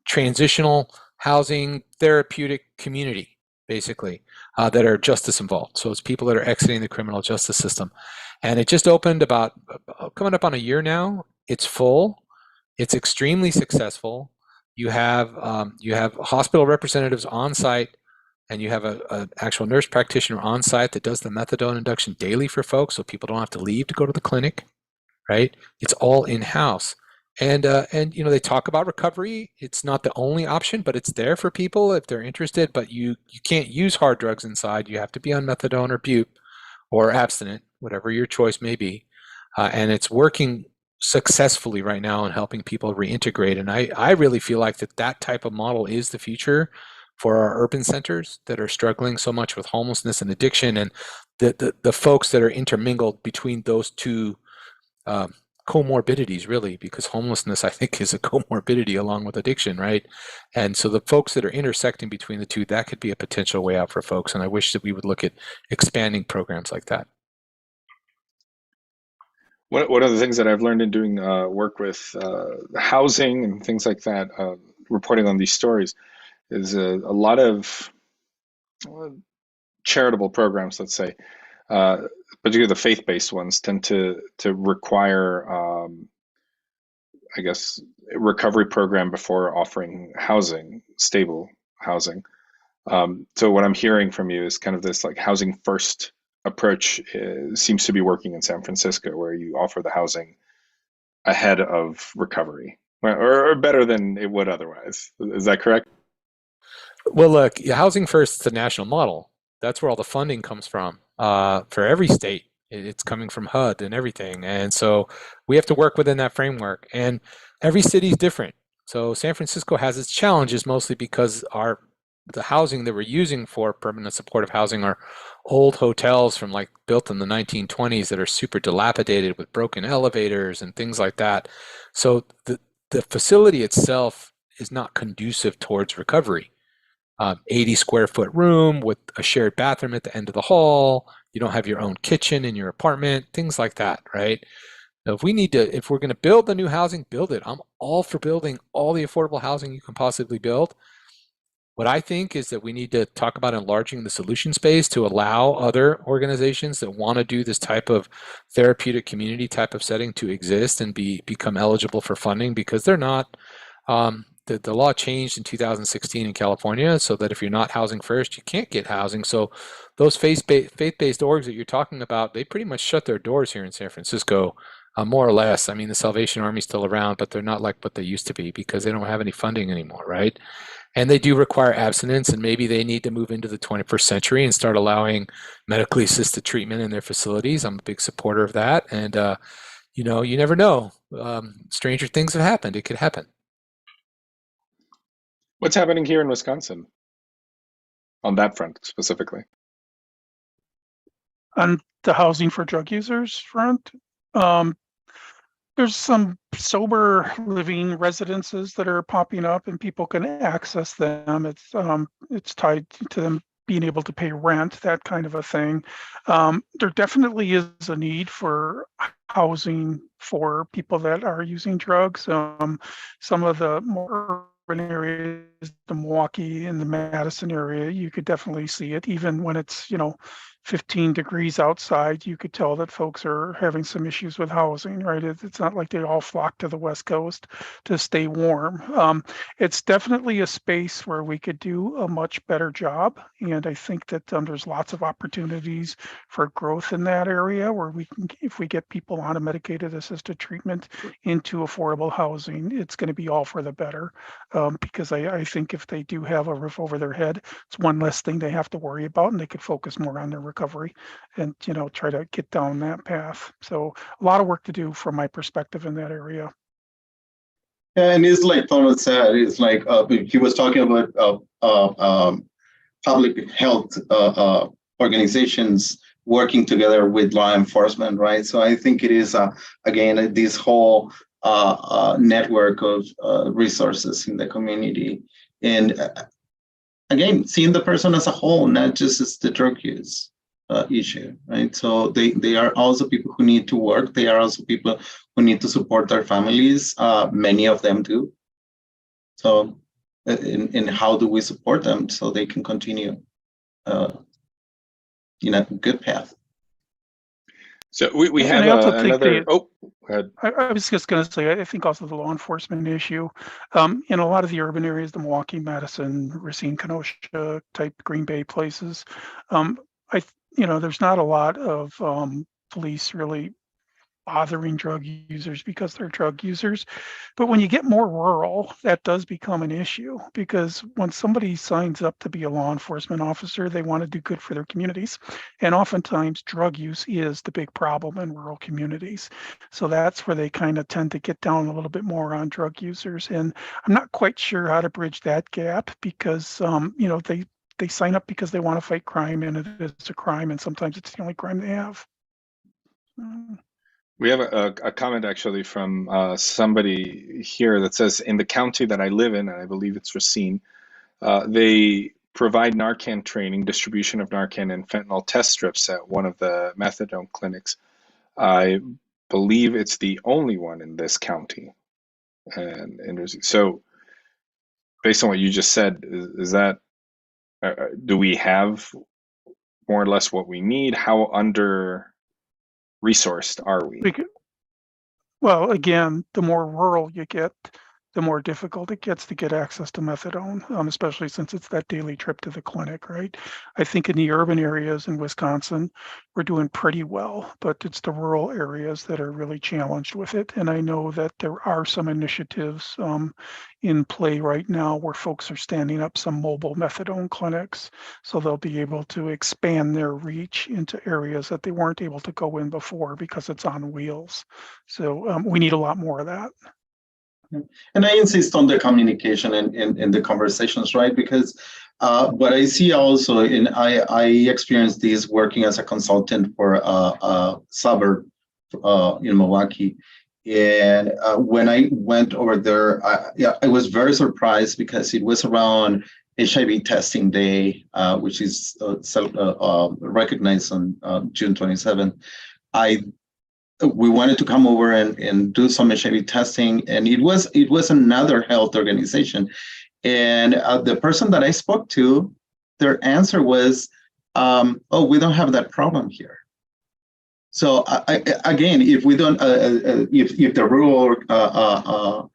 transitional housing therapeutic community, basically, that are justice involved. So it's people that are exiting the criminal justice system. And it just opened about coming up on a year now. It's full. It's extremely successful. You have hospital representatives on site, and you have an actual nurse practitioner on site that does the methadone induction daily for folks, so people don't have to leave to go to the clinic, right? It's all in-house. And they talk about recovery. It's not the only option, but it's there for people if they're interested. But you can't use hard drugs inside. You have to be on methadone or bupe or abstinent, whatever your choice may be. And it's working successfully right now in helping people reintegrate. And I really feel like that type of model is the future for our urban centers that are struggling so much with homelessness and addiction, and the folks that are intermingled between those two comorbidities, really, because homelessness, I think, is a comorbidity along with addiction, right? And so the folks that are intersecting between the two, that could be a potential way out for folks. And I wish that we would look at expanding programs like that. One of the things that I've learned in doing work with housing and things like that, reporting on these stories, is a lot of charitable programs, let's say, particularly the faith-based ones, tend to require, I guess, a recovery program before offering housing, stable housing. So what I'm hearing from you is kind of this like housing first approach seems to be working in San Francisco, where you offer the housing ahead of recovery, or better than it would otherwise. Is that correct? Well, look, housing first is the national model. That's where all the funding comes from for every state. It's coming from HUD and everything. And so we have to work within that framework. And every city is different. So San Francisco has its challenges mostly because the housing that we're using for permanent supportive housing are old hotels from like built in the 1920s that are super dilapidated with broken elevators and things like that. So the facility itself is not conducive towards recovery. 80 square foot room with a shared bathroom at the end of the hall. You don't have your own kitchen in your apartment, things like that, right? Now, if we're going to build the new housing, build it. I'm all for building all the affordable housing you can possibly build. What I think is that we need to talk about enlarging the solution space to allow other organizations that want to do this type of therapeutic community type of setting to exist and become eligible for funding, because they're not. The law changed in 2016 in California so that if you're not housing first, you can't get housing. So those faith-based orgs that you're talking about, they pretty much shut their doors here in San Francisco, more or less. I mean, the Salvation Army's still around, but they're not like what they used to be because they don't have any funding anymore, right? And they do require abstinence, and maybe they need to move into the 21st century and start allowing medically assisted treatment in their facilities. I'm a big supporter of that. And, you never know. Stranger things have happened. It could happen. What's happening here in Wisconsin on that front specifically? On the housing for drug users front, there's some sober living residences that are popping up, and people can access them. It's tied to them being able to pay rent, that kind of a thing. There definitely is a need for housing for people that are using drugs. Some of the more urban areas, the Milwaukee and the Madison area, you could definitely see it. Even when it's 15 degrees outside, you could tell that folks are having some issues with housing, right? It's not like they all flock to the West Coast to stay warm. It's definitely a space where we could do a much better job. And I think that there's lots of opportunities for growth in that area where if we get people on a medicated assisted treatment into affordable housing, it's going to be all for the better. Because I think if they do have a roof over their head, it's one less thing they have to worry about, and they could focus more on their recovery and try to get down that path. So a lot of work to do from my perspective in that area. Yeah, and it's like Thomas said, it's like he was talking about public health organizations working together with law enforcement, right? So I think it is, again, this whole network of resources in the community. And again, seeing the person as a whole, not just as the drug use issue, right? So they are also people who need to work. They are also people who need to support their families. Many of them do. So in how do we support them so they can continue good path? So we have another. Go ahead. I was just going to say, I think also the law enforcement issue in a lot of the urban areas, the Milwaukee, Madison, Racine, Kenosha type Green Bay places. There's not a lot of police really bothering drug users because they're drug users. But when you get more rural, that does become an issue, because when somebody signs up to be a law enforcement officer, they want to do good for their communities. And oftentimes drug use is the big problem in rural communities. So that's where they kind of tend to get down a little bit more on drug users. And I'm not quite sure how to bridge that gap, because they sign up because they want to fight crime, and it is a crime, and sometimes it's the only crime they have. We have a comment actually from somebody here that says, in the county that I live in, and I believe it's Racine, they provide Narcan training, distribution of Narcan and fentanyl test strips at one of the methadone clinics. I believe it's the only one in this county. And so, based on what you just said, is that do we have more or less what we need? How under resourced are we? Well, again, the more rural you get, the more difficult it gets to get access to methadone, especially since it's that daily trip to the clinic, right? I think in the urban areas in Wisconsin, we're doing pretty well, but it's the rural areas that are really challenged with it. And I know that there are some initiatives in play right now where folks are standing up some mobile methadone clinics, so they'll be able to expand their reach into areas that they weren't able to go in before because it's on wheels. So we need a lot more of that. And I insist on the communication and the conversations, right? Because what I see also, I experienced this working as a consultant for a suburb in Milwaukee. And when I went over there, I was very surprised because it was around HIV testing day, which is recognized on June 27th. We wanted to come over and do some HIV testing, and it was another health organization, and the person that I spoke to, their answer was, "Oh, we don't have that problem here." So again, if we don't, if the rural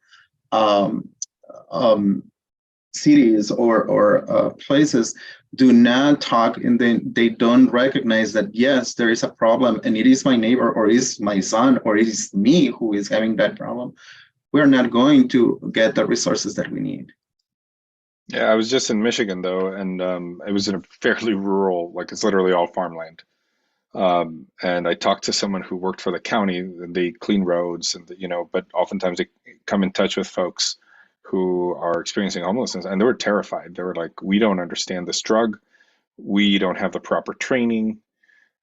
cities or places do not talk, and then they don't recognize that, yes, there is a problem, and it is my neighbor, or it is my son, or it is me who is having that problem, we're not going to get the resources that we need. Yeah, I was just in Michigan though, and it was in a fairly rural, like it's literally all farmland. And I talked to someone who worked for the county, and they clean roads, and but oftentimes they come in touch with folks who are experiencing homelessness, and they were terrified. They were like, "We don't understand this drug. We don't have the proper training,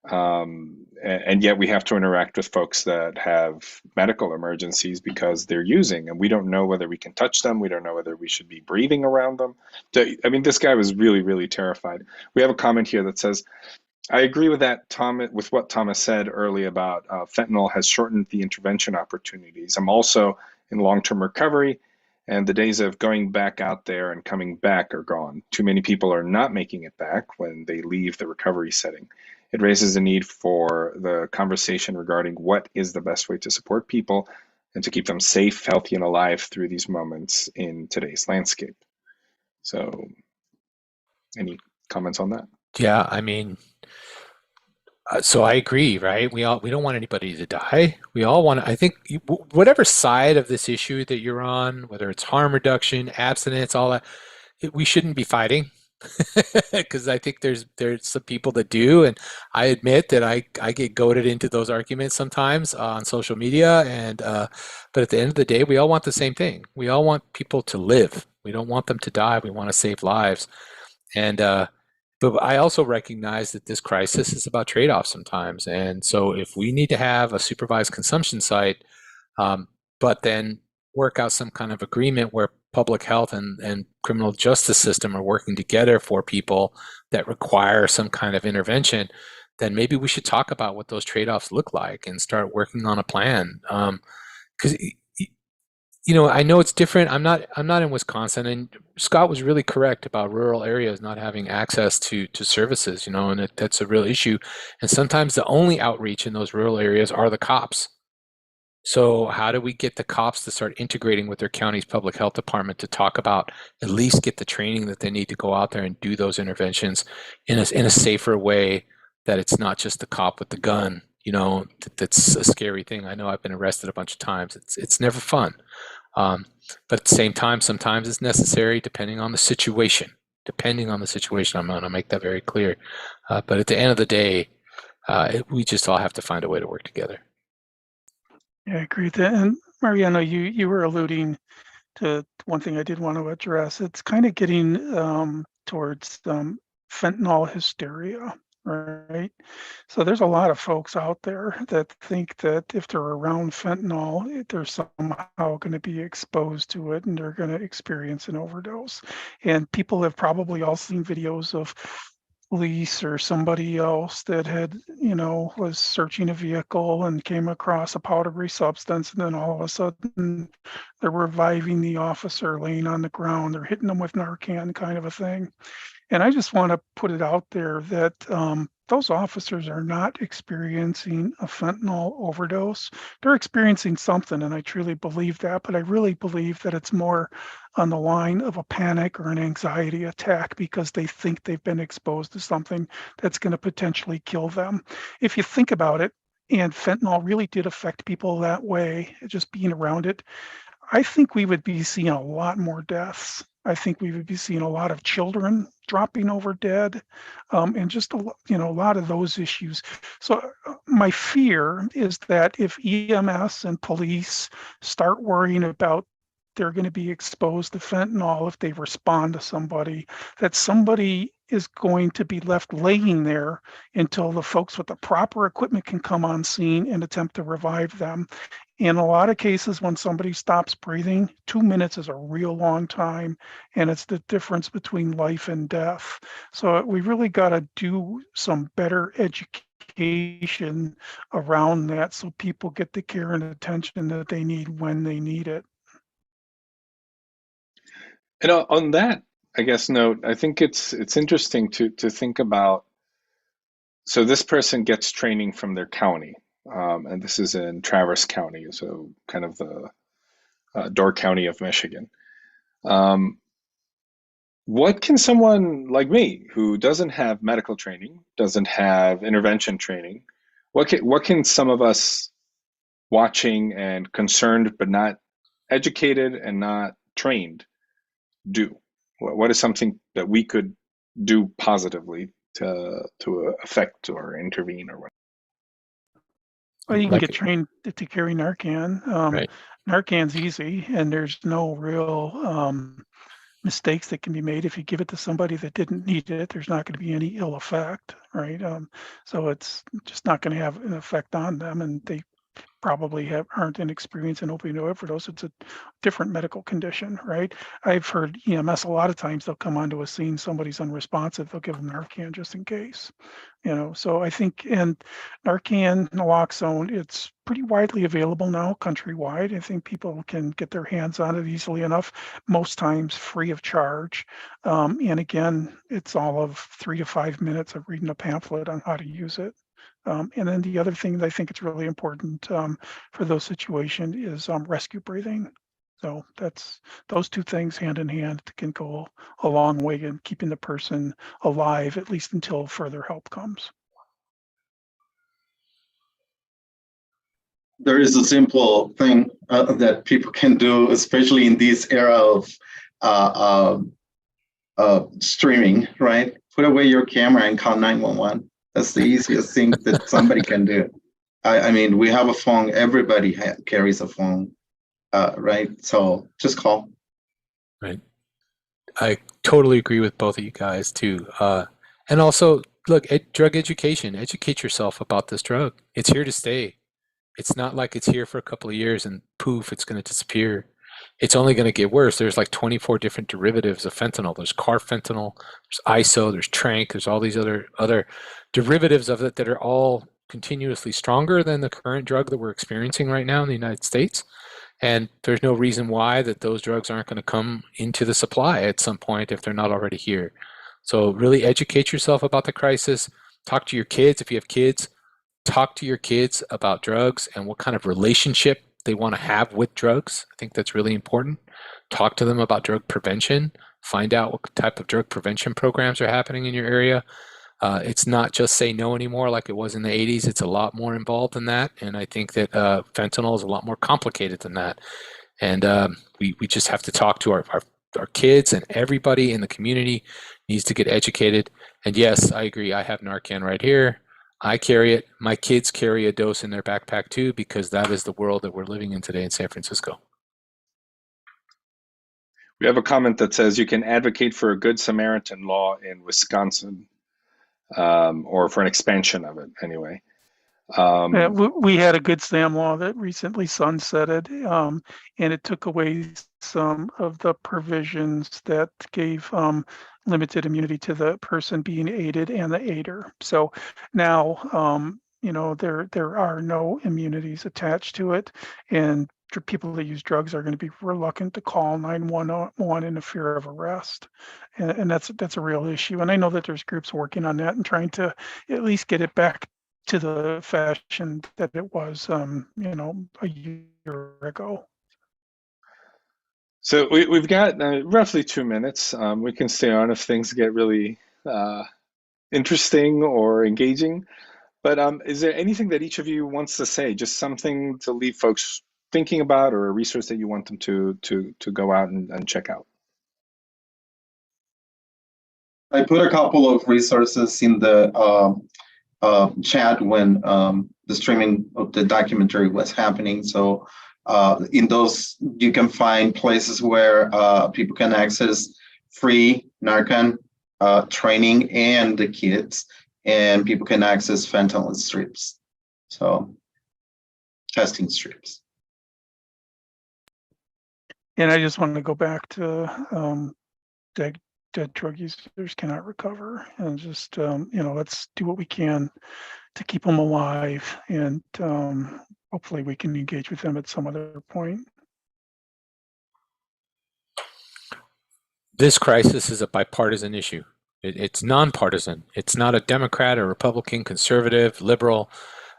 and yet we have to interact with folks that have medical emergencies because they're using, and we don't know whether we can touch them. We don't know whether we should be breathing around them." So, I mean, this guy was really, really terrified. We have a comment here that says, I agree with that, Tom, with what Thomas said earlier about fentanyl has shortened the intervention opportunities. I'm also in long-term recovery, and the days of going back out there and coming back are gone. Too many people are not making it back when they leave the recovery setting. It raises the need for the conversation regarding what is the best way to support people and to keep them safe, healthy, and alive through these moments in today's landscape. So, any comments on that? Yeah, I mean, so I agree, right? We don't want anybody to die. We all want to, I think, whatever side of this issue that you're on, whether it's harm reduction, abstinence, all that, we shouldn't be fighting, because I think there's some people that do, and I admit that I get goaded into those arguments sometimes on social media, and but at the end of the day, we all want the same thing. We all want people to live. We don't want them to die. We want to save lives, and but I also recognize that this crisis is about trade-offs sometimes. And so if we need to have a supervised consumption site, but then work out some kind of agreement where public health and criminal justice system are working together for people that require some kind of intervention, then maybe we should talk about what those trade-offs look like and start working on a plan. Because I know it's different. I'm not in Wisconsin, and Scott was really correct about rural areas not having access to services, and that's a real issue. And sometimes the only outreach in those rural areas are the cops. So how do we get the cops to start integrating with their county's public health department to talk about, at least get the training that they need to go out there and do those interventions in a safer way, that it's not just the cop with the gun, that's a scary thing. I know I've been arrested a bunch of times. It's never fun. But at the same time, sometimes it's necessary depending on the situation. Depending on the situation, I'm going to make that very clear. But at the end of the day, we just all have to find a way to work together. Yeah, I agree with that. And Mariano, you were alluding to one thing I did want to address. It's kind of getting towards fentanyl hysteria, right? So there's a lot of folks out there that think that if they're around fentanyl, they're somehow going to be exposed to it and they're going to experience an overdose. And people have probably all seen videos of police or somebody else that had, was searching a vehicle and came across a powdery substance, and then all of a sudden they're reviving the officer laying on the ground. They're hitting them with Narcan, kind of a thing. And I just want to put it out there that those officers are not experiencing a fentanyl overdose. They're experiencing something, and I truly believe that. But I really believe that it's more on the line of a panic or an anxiety attack because they think they've been exposed to something that's going to potentially kill them. If you think about it, and fentanyl really did affect people that way, just being around it, I think we would be seeing a lot more deaths. I think we would be seeing a lot of children dropping over dead, and just a lot of those issues. So my fear is that if EMS and police start worrying about they're going to be exposed to fentanyl if they respond to somebody, that somebody is going to be left laying there until the folks with the proper equipment can come on scene and attempt to revive them. In a lot of cases, when somebody stops breathing, 2 minutes is a real long time, and it's the difference between life and death. So we really got to do some better education around that so people get the care and attention that they need when they need it. And on that, I guess, note, I think it's interesting to think about. So this person gets training from their county, and this is in Traverse County, so kind of the Door County of Michigan. What can someone like me, who doesn't have medical training, doesn't have intervention training, what can some of us watching and concerned but not educated and not trained do? What is something that we could do positively to affect or intervene or what? Well, you can Like get trained to carry Narcan. right. Narcan's easy, and there's no real mistakes that can be made. If you give it to somebody that didn't need it, there's not going to be any ill effect, right? So it's just not going to have an effect on them, and they probably aren't inexperienced in opioid overdose. It's a different medical condition, right? I've heard EMS a lot of times they'll come onto a scene, somebody's unresponsive, they'll give them Narcan just in case. So I think, and Narcan, naloxone, it's pretty widely available now countrywide. I think people can get their hands on it easily enough, most times free of charge. And again, it's all of 3 to 5 minutes of reading a pamphlet on how to use it. And then the other thing that I think it's really important for those situations is rescue breathing. So that's those two things hand in hand can go a long way in keeping the person alive, at least until further help comes. There is a simple thing that people can do, especially in this era of streaming, right? Put away your camera and call 911. That's the easiest thing that somebody can do. I mean, we have a phone. Everybody carries a phone, right? So just call. Right. I totally agree with both of you guys too. And also, look, drug education. Educate yourself about this drug. It's here to stay. It's not like it's here for a couple of years and poof, it's going to disappear. It's only going to get worse. There's like 24 different derivatives of fentanyl. There's carfentanil, there's iso, there's tranq, there's all these other derivatives of it that are all continuously stronger than the current drug that we're experiencing right now in the United States. And there's no reason why that those drugs aren't going to come into the supply at some point if they're not already here. So really educate yourself about the crisis. Talk to your kids if you have kids. Talk to your kids about drugs and what kind of relationship they want to have with drugs. I think that's really important. Talk to them about drug prevention. Find out what type of drug prevention programs are happening in your area. It's not just say no anymore like it was in the 80s. It's a lot more involved than that. And I think that fentanyl is a lot more complicated than that. And we just have to talk to our kids, and everybody in the community needs to get educated. And yes, I agree. I have Narcan right here. I carry it. My kids carry a dose in their backpack too, because that is the world that we're living in today in San Francisco. We have a comment that says you can advocate for a Good Samaritan law in Wisconsin, or for an expansion of it anyway. We had a Good Sam law that recently sunsetted, and it took away some of the provisions that gave limited immunity to the person being aided and the aider. So now, there are no immunities attached to it, and people that use drugs are going to be reluctant to call 911 in the fear of arrest, and that's a real issue. And I know that there's groups working on that and trying to at least get it back to the fashion that it was, a year ago. So we've got roughly 2 minutes. We can stay on if things get really interesting or engaging. But is there anything that each of you wants to say? Just something to leave folks thinking about, or a resource that you want them to go out and check out? I put a couple of resources in the chat when the streaming of the documentary was happening. So in those, you can find places where people can access free Narcan training and the kits, and people can access fentanyl strips, so testing strips. And I just want to go back to dead drug users cannot recover, and just let's do what we can to keep them alive, and hopefully we can engage with them at some other point. This crisis is a bipartisan issue. It's nonpartisan. It's not a Democrat or Republican, conservative, liberal.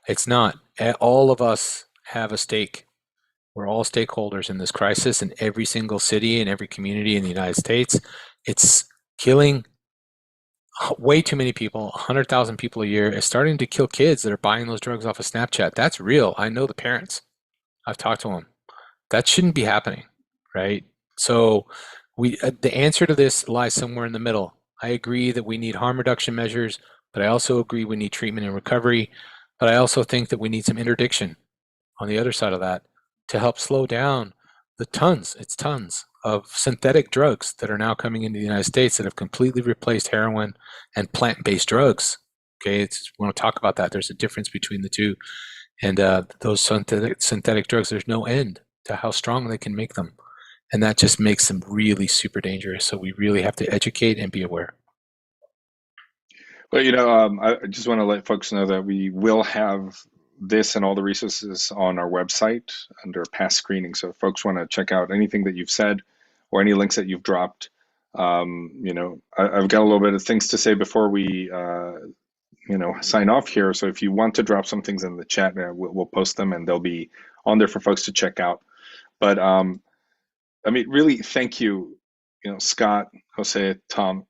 It's not. All of us have a stake. We're all stakeholders in this crisis in every single city and every community in the United States. It's killing way too many people, 100,000 people a year. It's starting to kill kids that are buying those drugs off of Snapchat. That's real. I know the parents. I've talked to them. That shouldn't be happening, right? So the answer to this lies somewhere in the middle. I agree that we need harm reduction measures, but I also agree we need treatment and recovery. But I also think that we need some interdiction on the other side of that to help slow down the tons of synthetic drugs that are now coming into the United States that have completely replaced heroin and plant-based drugs. Okay, we want to talk about that. There's a difference between the two. And those synthetic drugs, there's no end to how strong they can make them. And that just makes them really super dangerous. So we really have to educate and be aware. Well, I just want to let folks know that we will have this and all the resources on our website under past screening. So if folks want to check out anything that you've said or any links that you've dropped, I've got a little bit of things to say before we sign off here. So if you want to drop some things in the chat, we'll post them and they'll be on there for folks to check out. But really, thank you, Scott, Jose, Tom.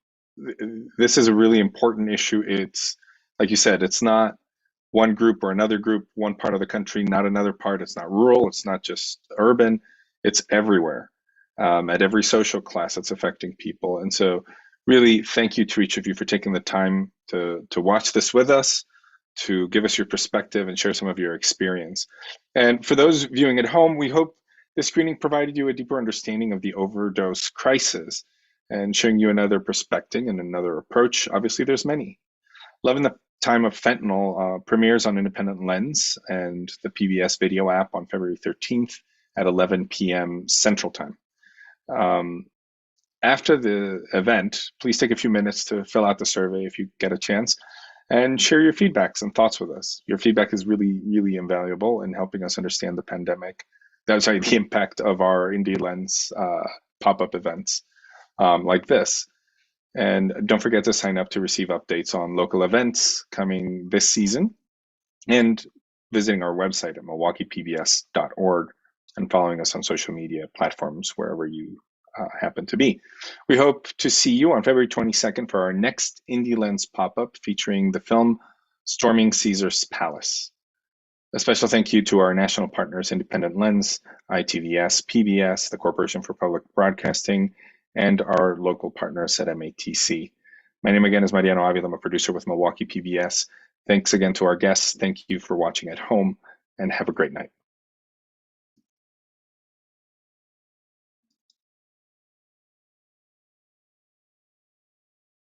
This is a really important issue. It's, like you said, it's not one group or another group, one part of the country, not another part. It's not rural. It's not just urban. It's everywhere. At every social class, it's affecting people. And so really, thank you to each of you for taking the time to watch this with us, to give us your perspective and share some of your experience. And for those viewing at home, we hope this screening provided you a deeper understanding of the overdose crisis and showing you another perspective and another approach. Obviously, there's many. Love in the Time of Fentanyl premieres on Independent Lens and the PBS video app on February 13th at 11 p.m. Central Time. After the event, please take a few minutes to fill out the survey if you get a chance and share your feedbacks and thoughts with us. Your feedback is really, really invaluable in helping us understand the impact of our Indie Lens pop-up events like this. And don't forget to sign up to receive updates on local events coming this season, and visiting our website at milwaukeepbs.org and following us on social media platforms wherever you happen to be. We hope to see you on February 22nd for our next Indie Lens pop-up featuring the film Storming Caesar's Palace. A special thank you to our national partners, Independent Lens, ITVS, PBS, the Corporation for Public Broadcasting, and our local partners at MATC. My name again is Mariano Avila. I'm a producer with Milwaukee PBS. Thanks again to our guests. Thank you for watching at home, and have a great night.